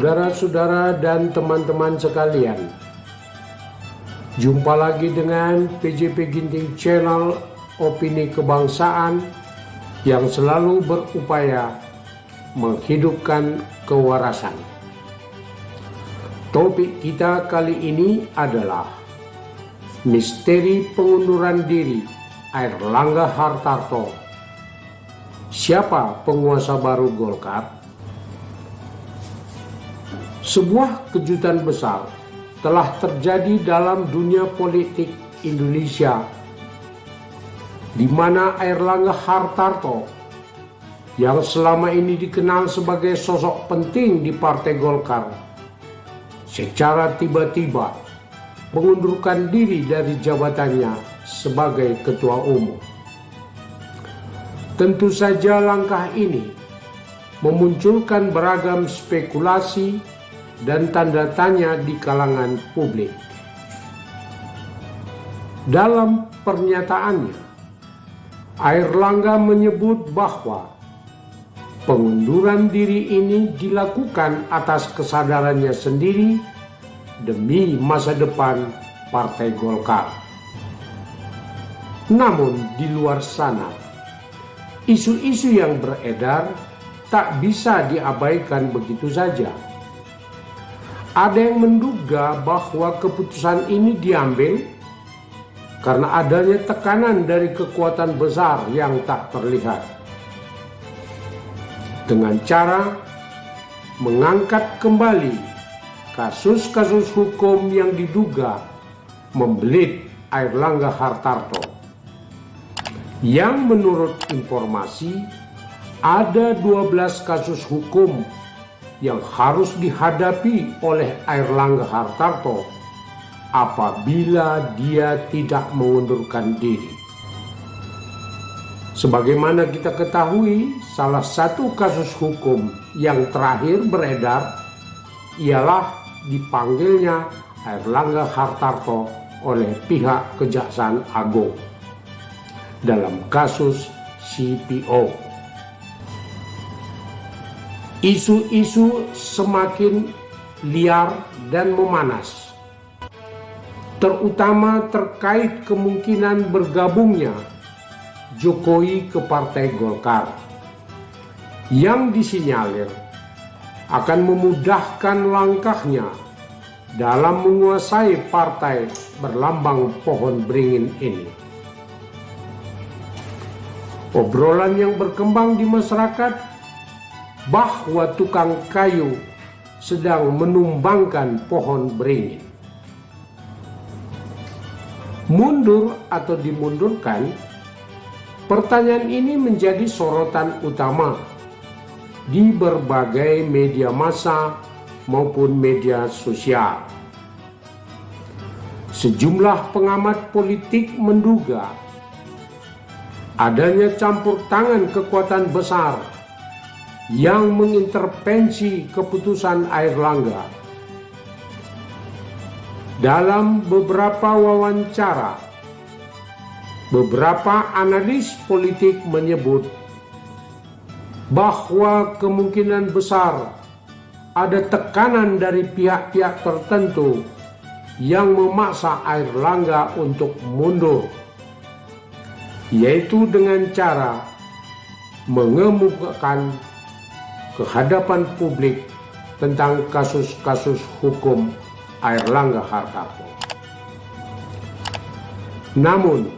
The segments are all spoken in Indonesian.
Saudara-saudara dan teman-teman sekalian, jumpa lagi dengan PJP Ginting Channel Opini Kebangsaan yang selalu berupaya menghidupkan kewarasan. Topik kita kali ini adalah misteri pengunduran diri Airlangga Hartarto. Siapa penguasa baru Golkar? Sebuah kejutan besar telah terjadi dalam dunia politik Indonesia, di mana Airlangga Hartarto yang selama ini dikenal sebagai sosok penting di Partai Golkar secara tiba-tiba mengundurkan diri dari jabatannya sebagai Ketua Umum. Tentu saja langkah ini memunculkan beragam spekulasi dan tanda tanya di kalangan publik. Dalam pernyataannya, Airlangga menyebut bahwa pengunduran diri ini dilakukan atas kesadarannya sendiri demi masa depan Partai Golkar. Namun di luar sana, isu-isu yang beredar tak bisa diabaikan begitu saja. Ada yang menduga bahwa keputusan ini diambil karena adanya tekanan dari kekuatan besar yang tak terlihat, dengan cara mengangkat kembali kasus-kasus hukum yang diduga membelit Airlangga Hartarto, yang menurut informasi ada 12 kasus hukum yang harus dihadapi oleh Airlangga Hartarto apabila dia tidak mengundurkan diri. Sebagaimana kita ketahui, salah satu kasus hukum yang terakhir beredar ialah dipanggilnya Airlangga Hartarto oleh pihak Kejaksaan Agung dalam kasus CPO. Isu-isu semakin liar dan memanas, terutama terkait kemungkinan bergabungnya Jokowi ke Partai Golkar, yang disinyalir akan memudahkan langkahnya dalam menguasai partai berlambang pohon beringin ini. Obrolan yang berkembang di masyarakat bahwa tukang kayu sedang menumbangkan pohon beringin. Mundur atau dimundurkan? Pertanyaan ini menjadi sorotan utama di berbagai media massa maupun media sosial. Sejumlah pengamat politik menduga adanya campur tangan kekuatan besar yang mengintervensi keputusan Airlangga. Dalam beberapa wawancara, beberapa analis politik menyebut bahwa kemungkinan besar ada tekanan dari pihak-pihak tertentu yang memaksa Airlangga untuk mundur, yaitu dengan cara mengemukakan ke hadapan publik tentang kasus-kasus hukum Airlangga Hartarto. Namun,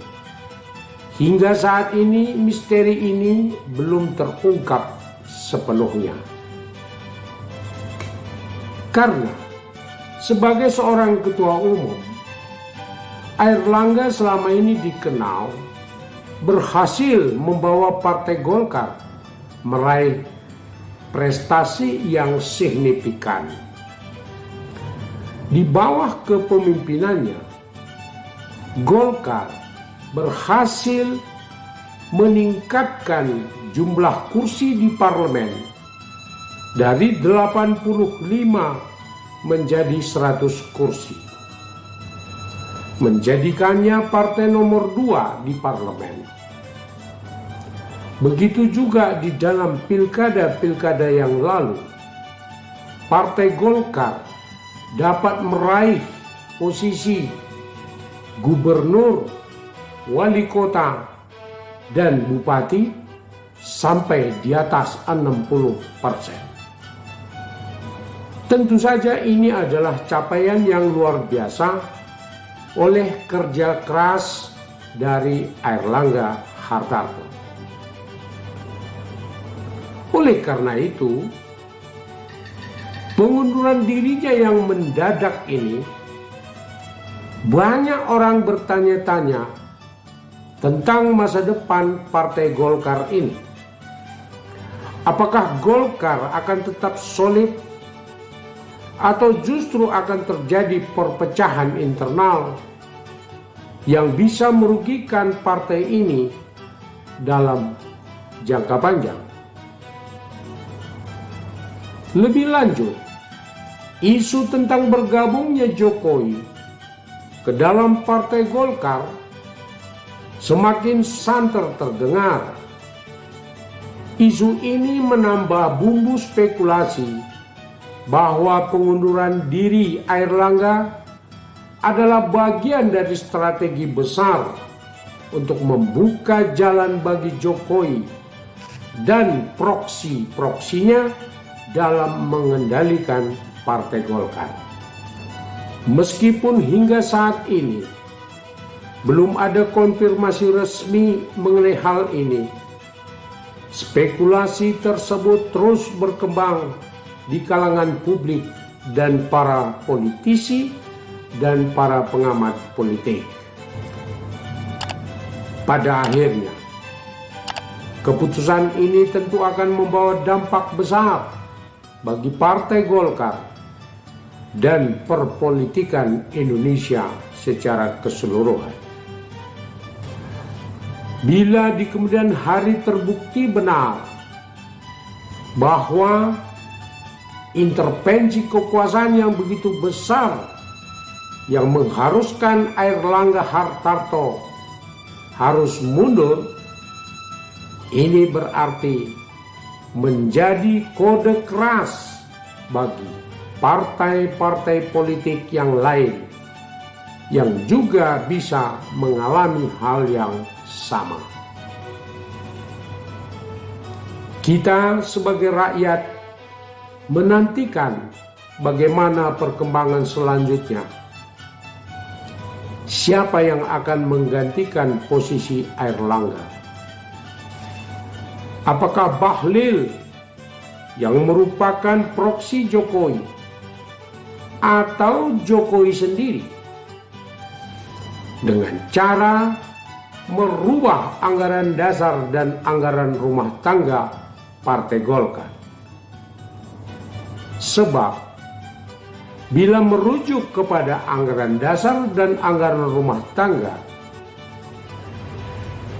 hingga saat ini misteri ini belum terungkap sepenuhnya. Karena sebagai seorang ketua umum, Airlangga selama ini dikenal berhasil membawa Partai Golkar meraih prestasi yang signifikan. Di bawah kepemimpinannya, Golkar berhasil meningkatkan jumlah kursi di parlemen dari 85 menjadi 100 kursi, menjadikannya partai nomor 2 di parlemen. Begitu juga di dalam pilkada-pilkada yang lalu, Partai Golkar dapat meraih posisi gubernur, wali kota, dan bupati sampai di atas 60%. Tentu saja ini adalah capaian yang luar biasa oleh kerja keras dari Airlangga Hartarto. Oleh karena itu, pengunduran dirinya yang mendadak ini, banyak orang bertanya-tanya tentang masa depan Partai Golkar ini. Apakah Golkar akan tetap solid atau justru akan terjadi perpecahan internal yang bisa merugikan partai ini dalam jangka panjang? Lebih lanjut, isu tentang bergabungnya Jokowi ke dalam Partai Golkar semakin santer terdengar. Isu ini menambah bumbu spekulasi bahwa pengunduran diri Airlangga adalah bagian dari strategi besar untuk membuka jalan bagi Jokowi dan proksi-proksinya dalam mengendalikan Partai Golkar. Meskipun hingga saat ini belum ada konfirmasi resmi mengenai hal ini, spekulasi tersebut terus berkembang di kalangan publik dan para politisi dan para pengamat politik. Pada akhirnya, keputusan ini tentu akan membawa dampak besar bagi Partai Golkar dan perpolitikan Indonesia secara keseluruhan. Bila di kemudian hari terbukti benar bahwa intervensi kekuasaan yang begitu besar yang mengharuskan Airlangga Hartarto harus mundur, ini berarti menjadi kode keras bagi partai-partai politik yang lain yang juga bisa mengalami hal yang sama. Kita sebagai rakyat menantikan bagaimana perkembangan selanjutnya. Siapa yang akan menggantikan posisi Airlangga? Apakah Bahlil yang merupakan proksi Jokowi atau Jokowi sendiri dengan cara merubah anggaran dasar dan anggaran rumah tangga Partai Golkar? Sebab bila merujuk kepada anggaran dasar dan anggaran rumah tangga,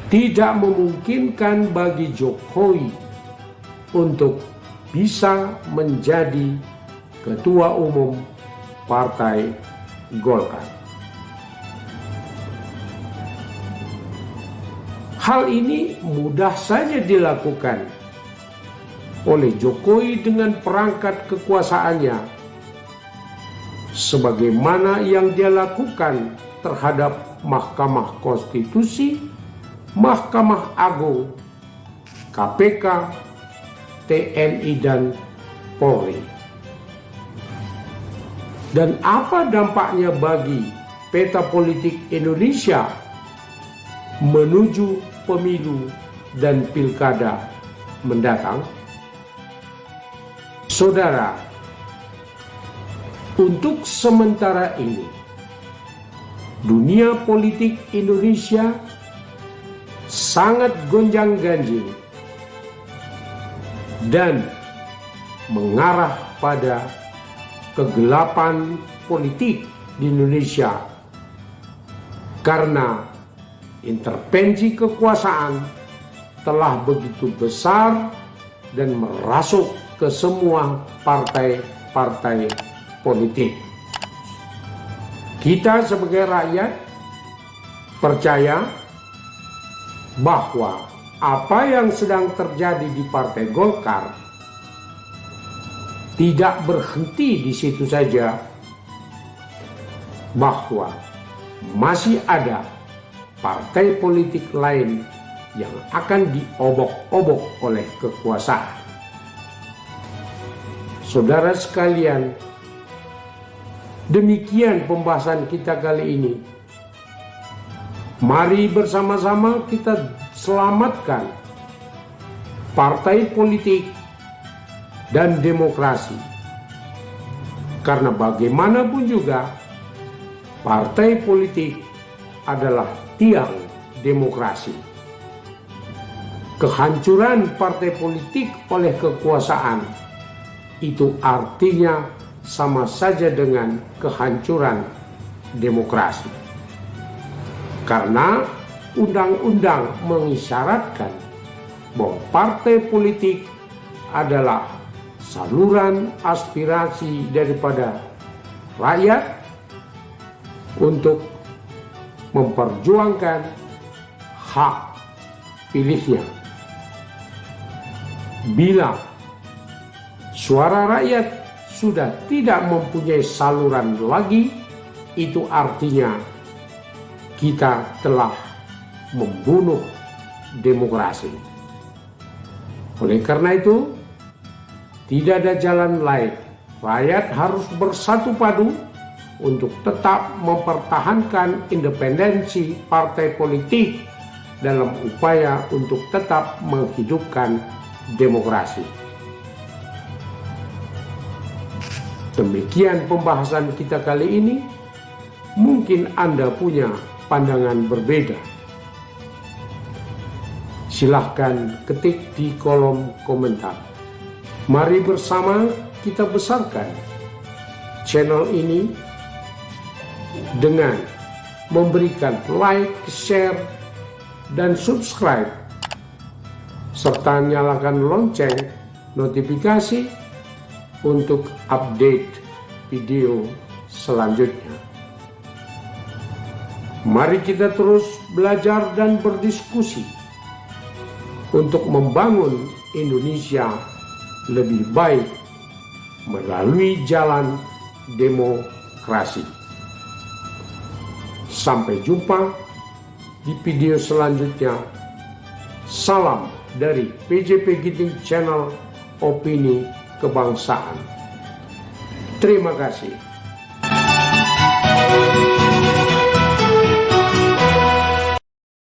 tidak memungkinkan bagi Jokowi untuk bisa menjadi ketua umum Partai Golkar. Hal ini mudah saja dilakukan oleh Jokowi dengan perangkat kekuasaannya, sebagaimana yang dia lakukan terhadap Mahkamah Konstitusi, Mahkamah Agung, KPK, TNI, dan Polri. Dan apa dampaknya bagi peta politik Indonesia menuju pemilu dan pilkada mendatang? Saudara, untuk sementara ini, dunia politik Indonesia sangat gonjang-ganjing dan mengarah pada kegelapan politik di Indonesia karena intervensi kekuasaan telah begitu besar dan merasuk ke semua partai-partai politik. Kita sebagai rakyat percaya bahwa apa yang sedang terjadi di Partai Golkar tidak berhenti di situ saja, bahwa masih ada partai politik lain yang akan diobok-obok oleh kekuasaan. Saudara sekalian, demikian pembahasan kita kali ini. Mari bersama-sama kita selamatkan partai politik dan demokrasi. Karena bagaimanapun juga, partai politik adalah tiang demokrasi. Kehancuran partai politik oleh kekuasaan itu artinya sama saja dengan kehancuran demokrasi. Karena undang-undang mengisyaratkan bahwa partai politik adalah saluran aspirasi daripada rakyat untuk memperjuangkan hak pilihnya. Bila suara rakyat sudah tidak mempunyai saluran lagi, itu artinya kita telah membunuh demokrasi. Oleh karena itu, tidak ada jalan lain. Rakyat harus bersatu padu untuk tetap mempertahankan independensi partai politik dalam upaya untuk tetap menghidupkan demokrasi. Demikian pembahasan kita kali ini. Mungkin Anda punya pandangan berbeda. Silahkan ketik di kolom komentar. Mari bersama kita besarkan channel ini dengan memberikan like, share, dan subscribe, serta nyalakan lonceng notifikasi untuk update video selanjutnya. Mari kita terus belajar dan berdiskusi untuk membangun Indonesia lebih baik melalui jalan demokrasi. Sampai jumpa di video selanjutnya. Salam dari PJP Giting Channel Opini Kebangsaan. Terima kasih.